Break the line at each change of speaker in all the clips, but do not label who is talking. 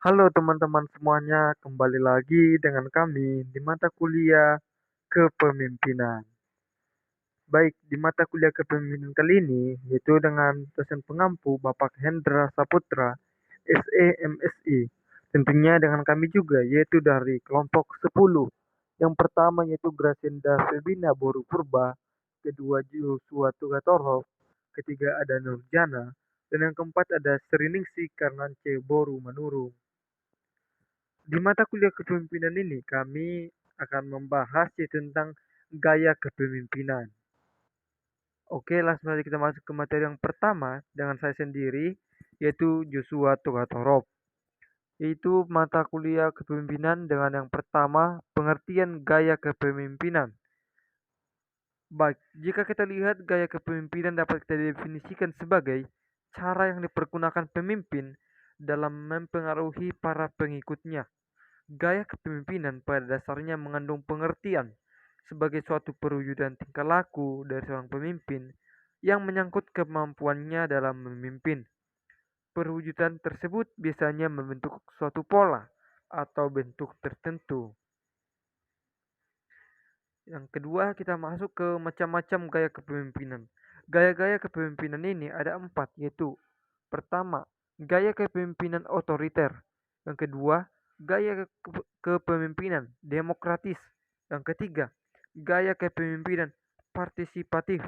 Halo teman-teman semuanya, kembali lagi dengan kami di mata kuliah Kepemimpinan. Baik, di mata kuliah Kepemimpinan kali ini, yaitu dengan dosen pengampu Bapak Hendra Saputra, SE MSI. Tentunya dengan kami juga, yaitu dari kelompok 10. Yang pertama yaitu Grasinda Febina Boru Purba, kedua Joshua Tugatoro, ketiga ada Nurjana, dan yang keempat ada Seriningsih Karnance Boru Manurung. Di mata kuliah kepemimpinan ini, kami akan membahas tentang gaya kepemimpinan. Oke, langsung saja kita masuk ke materi yang pertama dengan saya sendiri, yaitu Joshua Tugatoro. Yaitu mata kuliah kepemimpinan dengan yang pertama, pengertian gaya kepemimpinan. Baik, jika kita lihat gaya kepemimpinan dapat kita definisikan sebagai cara yang dipergunakan pemimpin dalam mempengaruhi para pengikutnya. Gaya kepemimpinan pada dasarnya mengandung pengertian sebagai suatu perwujudan tingkah laku dari seorang pemimpin yang menyangkut kemampuannya dalam memimpin. Perwujudan tersebut biasanya membentuk suatu pola atau bentuk tertentu. Yang kedua, kita masuk ke macam-macam gaya kepemimpinan. Gaya-gaya kepemimpinan ini ada 4, yaitu pertama, gaya kepemimpinan otoriter. Yang kedua, gaya kepemimpinan demokratis. Yang ketiga, gaya kepemimpinan partisipatif.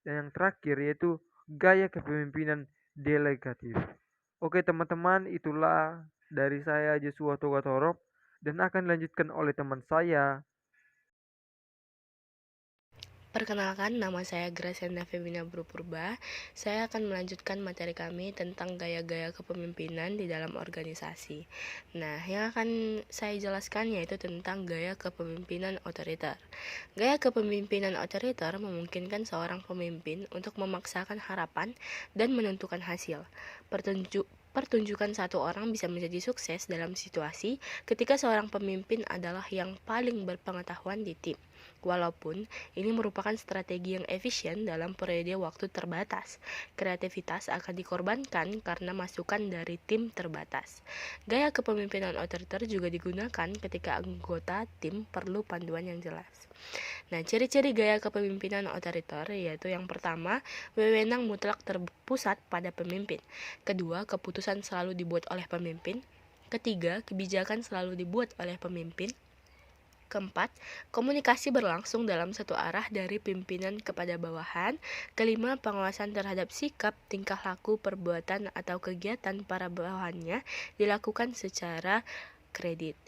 Dan yang terakhir yaitu gaya kepemimpinan delegatif. Oke teman-teman, itulah dari saya Joshua Togatoro dan akan dilanjutkan oleh teman saya.
Perkenalkan, nama saya Graciana Femina Purba. Saya akan melanjutkan materi kami tentang gaya-gaya kepemimpinan di dalam organisasi. Nah, yang akan saya jelaskan yaitu tentang gaya kepemimpinan otoriter. Gaya kepemimpinan otoriter memungkinkan seorang pemimpin untuk memaksakan harapan dan menentukan hasil. Pertunjukan satu orang bisa menjadi sukses dalam situasi ketika seorang pemimpin adalah yang paling berpengetahuan di tim. Walaupun ini merupakan strategi yang efisien dalam periode waktu terbatas, kreativitas akan dikorbankan karena masukan dari tim terbatas. Gaya kepemimpinan otoriter juga digunakan ketika anggota tim perlu panduan yang jelas. Nah, ciri-ciri gaya kepemimpinan otoriter yaitu yang pertama, wewenang mutlak terpusat pada pemimpin. Kedua, keputusan selalu dibuat oleh pemimpin. Ketiga, kebijakan selalu dibuat oleh pemimpin. Keempat, komunikasi berlangsung dalam satu arah dari pimpinan kepada bawahan. Kelima, pengawasan terhadap sikap, tingkah laku, perbuatan, atau kegiatan para bawahannya dilakukan secara kredit.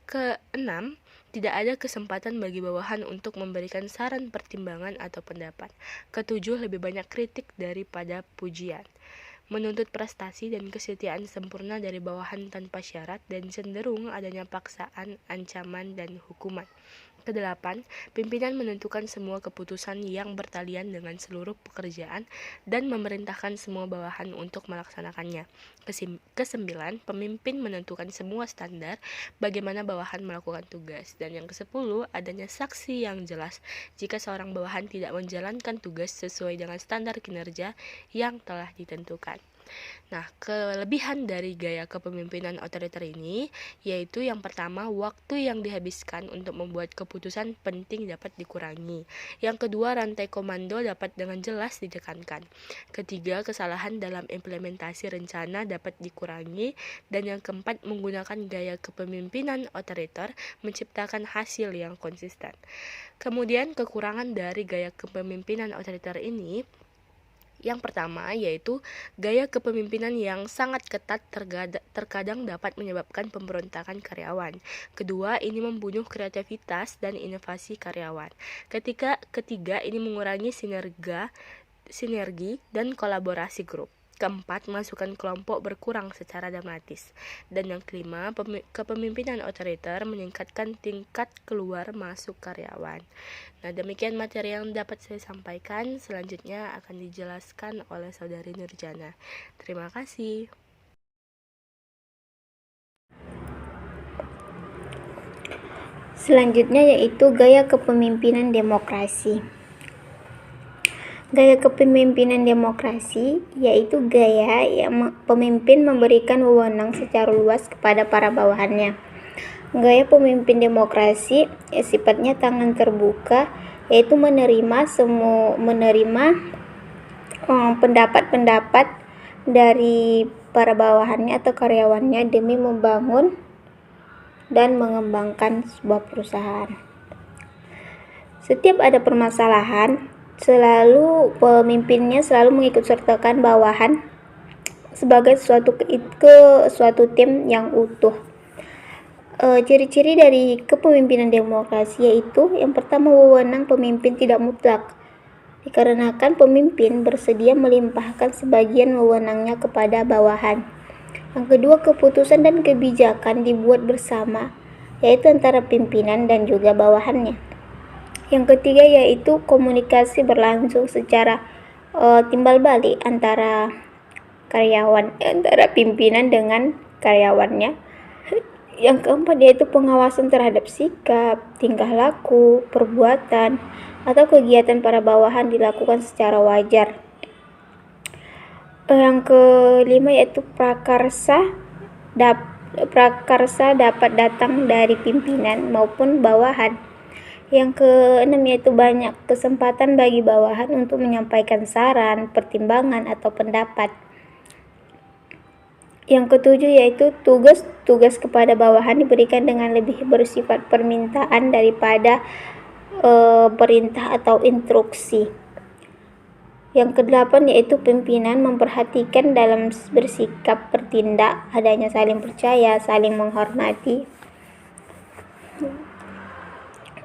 Keenam, tidak ada kesempatan bagi bawahan untuk memberikan saran, pertimbangan, atau pendapat. Ketujuh, lebih banyak kritik daripada pujian. Menuntut prestasi dan kesetiaan sempurna dari bawahan tanpa syarat dan cenderung adanya paksaan, ancaman, dan hukuman. Kedelapan, pimpinan menentukan semua keputusan yang bertalian dengan seluruh pekerjaan dan memerintahkan semua bawahan untuk melaksanakannya. Kesembilan, pemimpin menentukan semua standar bagaimana bawahan melakukan tugas. Dan yang kesepuluh, adanya saksi yang jelas jika seorang bawahan tidak menjalankan tugas sesuai dengan standar kinerja yang telah ditentukan. Nah, kelebihan dari gaya kepemimpinan otoriter ini yaitu yang pertama, waktu yang dihabiskan untuk membuat keputusan penting dapat dikurangi. Yang kedua, rantai komando dapat dengan jelas ditekankan. Ketiga, kesalahan dalam implementasi rencana dapat dikurangi. Dan yang keempat, menggunakan gaya kepemimpinan otoriter menciptakan hasil yang konsisten. Kemudian, kekurangan dari gaya kepemimpinan otoriter ini yang pertama yaitu gaya kepemimpinan yang sangat ketat terkadang dapat menyebabkan pemberontakan karyawan. Kedua, ini membunuh kreativitas dan inovasi karyawan. Ketiga, ini mengurangi sinergi dan kolaborasi grup. Keempat, masukan kelompok berkurang secara dramatis. Dan yang kelima, kepemimpinan otoriter meningkatkan tingkat keluar masuk karyawan. Nah, demikian materi yang dapat saya sampaikan. Selanjutnya akan dijelaskan oleh Saudari Nurjana. Terima kasih.
Selanjutnya yaitu gaya kepemimpinan demokrasi. Gaya kepemimpinan demokrasi yaitu gaya yang pemimpin memberikan wewenang secara luas kepada para bawahannya. Gaya pemimpin demokrasi sifatnya tangan terbuka, yaitu menerima pendapat-pendapat dari para bawahannya atau karyawannya demi membangun dan mengembangkan sebuah perusahaan. Setiap ada permasalahan, pemimpinnya selalu mengikut sertakan bawahan sebagai suatu tim yang utuh. Ciri-ciri dari kepemimpinan demokrasi yaitu yang pertama, wewenang pemimpin tidak mutlak, dikarenakan pemimpin bersedia melimpahkan sebagian wewenangnya kepada bawahan. Yang kedua, keputusan dan kebijakan dibuat bersama, yaitu antara pimpinan dan juga bawahannya. Yang ketiga yaitu komunikasi berlangsung secara timbal balik antara pimpinan dengan karyawannya. Yang keempat yaitu pengawasan terhadap sikap, tingkah laku, perbuatan, atau kegiatan para bawahan dilakukan secara wajar. Yang kelima yaitu prakarsa dapat datang dari pimpinan maupun bawahan. Yang keenam yaitu banyak kesempatan bagi bawahan untuk menyampaikan saran, pertimbangan, atau pendapat. Yang ketujuh yaitu tugas kepada bawahan diberikan dengan lebih bersifat permintaan daripada perintah atau instruksi. Yang kedelapan yaitu pimpinan memperhatikan dalam bersikap, bertindak, adanya saling percaya, saling menghormati.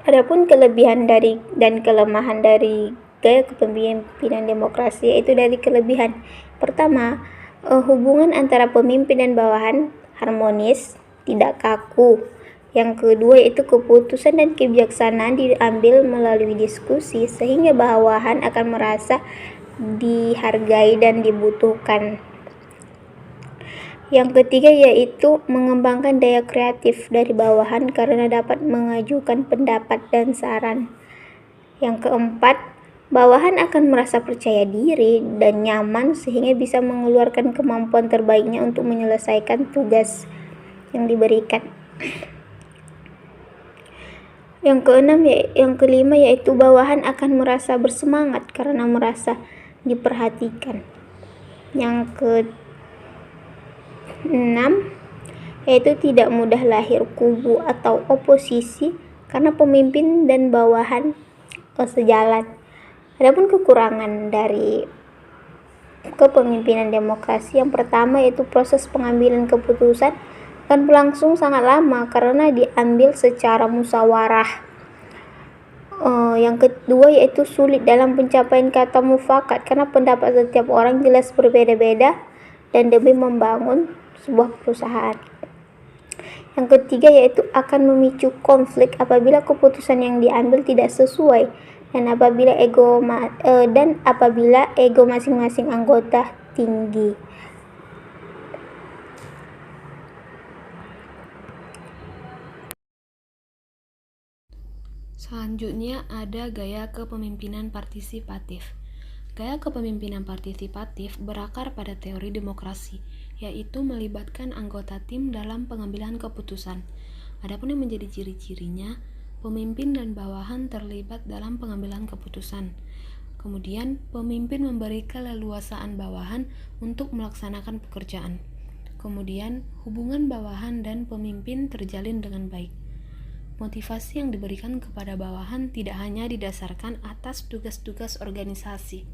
Adapun kelebihan dan kelemahan dari gaya kepemimpinan demokrasi yaitu dari kelebihan. Pertama, hubungan antara pemimpin dan bawahan harmonis, tidak kaku. Yang kedua yaitu keputusan dan kebijaksanaan diambil melalui diskusi sehingga bawahan akan merasa dihargai dan dibutuhkan. Yang ketiga yaitu mengembangkan daya kreatif dari bawahan karena dapat mengajukan pendapat dan saran. Yang keempat, bawahan akan merasa percaya diri dan nyaman sehingga bisa mengeluarkan kemampuan terbaiknya untuk menyelesaikan tugas yang diberikan. Yang kelima yaitu bawahan akan merasa bersemangat karena merasa diperhatikan. Yang keenam yaitu tidak mudah lahir kubu atau oposisi karena pemimpin dan bawahan sejalan. Adapun kekurangan dari kepemimpinan demokrasi yang pertama yaitu proses pengambilan keputusan akan berlangsung sangat lama karena diambil secara musyawarah. Yang kedua yaitu sulit dalam pencapaian kata mufakat karena pendapat setiap orang jelas berbeda-beda dan demi membangun sebuah perusahaan. Yang ketiga yaitu akan memicu konflik apabila keputusan yang diambil tidak sesuai dan apabila ego masing-masing anggota tinggi.
Selanjutnya ada gaya kepemimpinan partisipatif. Gaya kepemimpinan partisipatif berakar pada teori demokrasi, yaitu melibatkan anggota tim dalam pengambilan keputusan. Adapun yang menjadi ciri-cirinya, pemimpin dan bawahan terlibat dalam pengambilan keputusan. Kemudian, pemimpin memberi keleluasaan bawahan untuk melaksanakan pekerjaan. Kemudian, hubungan bawahan dan pemimpin terjalin dengan baik. Motivasi yang diberikan kepada bawahan tidak hanya didasarkan atas tugas-tugas organisasi.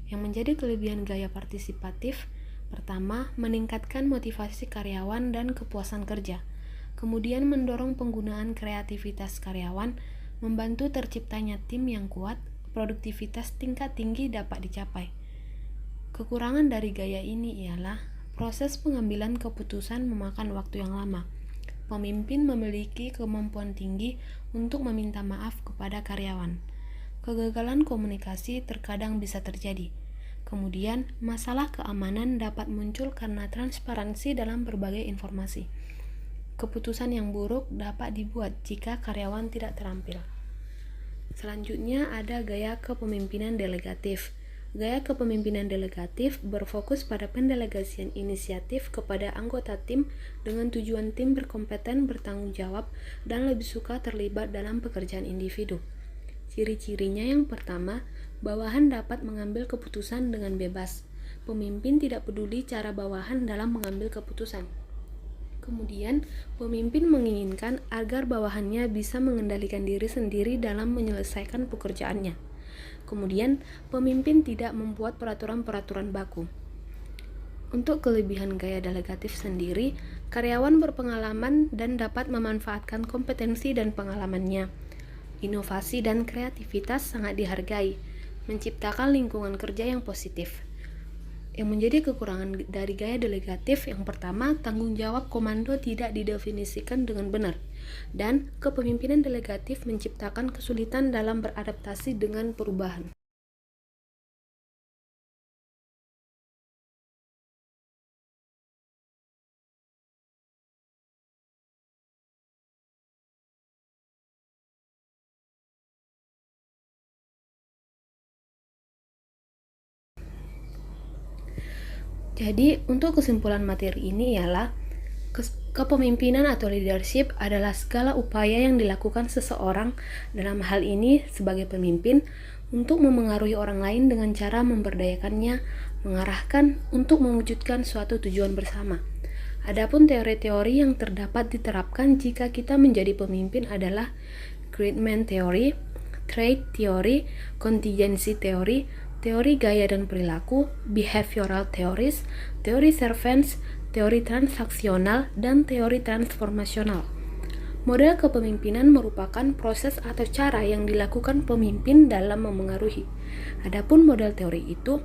Yang menjadi kelebihan gaya partisipatif, pertama, meningkatkan motivasi karyawan dan kepuasan kerja. Kemudian mendorong penggunaan kreativitas karyawan, membantu terciptanya tim yang kuat, produktivitas tingkat tinggi dapat dicapai. Kekurangan dari gaya ini ialah proses pengambilan keputusan memakan waktu yang lama. Pemimpin memiliki kemampuan tinggi untuk meminta maaf kepada karyawan. Kegagalan komunikasi terkadang bisa terjadi. Kemudian, masalah keamanan dapat muncul karena transparansi dalam berbagai informasi. Keputusan yang buruk dapat dibuat jika karyawan tidak terampil.
Selanjutnya ada gaya kepemimpinan delegatif. Gaya kepemimpinan delegatif berfokus pada pendelegasian inisiatif kepada anggota tim dengan tujuan tim berkompeten, bertanggung jawab, dan lebih suka terlibat dalam pekerjaan individu. Ciri-cirinya yang pertama, bawahan dapat mengambil keputusan dengan bebas. Pemimpin tidak peduli cara bawahan dalam mengambil keputusan. Kemudian, pemimpin menginginkan agar bawahannya bisa mengendalikan diri sendiri dalam menyelesaikan pekerjaannya. Kemudian, pemimpin tidak membuat peraturan-peraturan baku. Untuk kelebihan gaya delegatif sendiri, karyawan berpengalaman dan dapat memanfaatkan kompetensi dan pengalamannya. Inovasi dan kreativitas sangat dihargai, menciptakan lingkungan kerja yang positif. Yang menjadi kekurangan dari gaya delegatif yang pertama, tanggung jawab komando tidak didefinisikan dengan benar, dan kepemimpinan delegatif menciptakan kesulitan dalam beradaptasi dengan perubahan. Jadi, untuk kesimpulan materi ini ialah kepemimpinan atau leadership adalah segala upaya yang dilakukan seseorang, dalam hal ini sebagai pemimpin, untuk memengaruhi orang lain dengan cara memberdayakannya, mengarahkan untuk mewujudkan suatu tujuan bersama. Adapun teori-teori yang terdapat diterapkan jika kita menjadi pemimpin adalah Great Man Theory, Trait Theory, Contingency Theory, teori gaya dan perilaku, behavioral theories, teori servants, teori transaksional, dan teori transformasional. Model kepemimpinan merupakan proses atau cara yang dilakukan pemimpin dalam memengaruhi. Adapun model teori itu,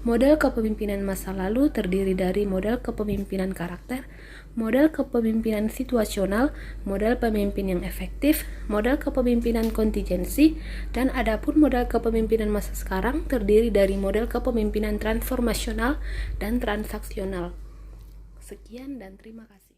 model kepemimpinan masa lalu terdiri dari model kepemimpinan karakter, model kepemimpinan situasional, model pemimpin yang efektif, model kepemimpinan kontingensi, dan adapun model kepemimpinan masa sekarang terdiri dari model kepemimpinan transformasional dan transaksional. Sekian dan terima kasih.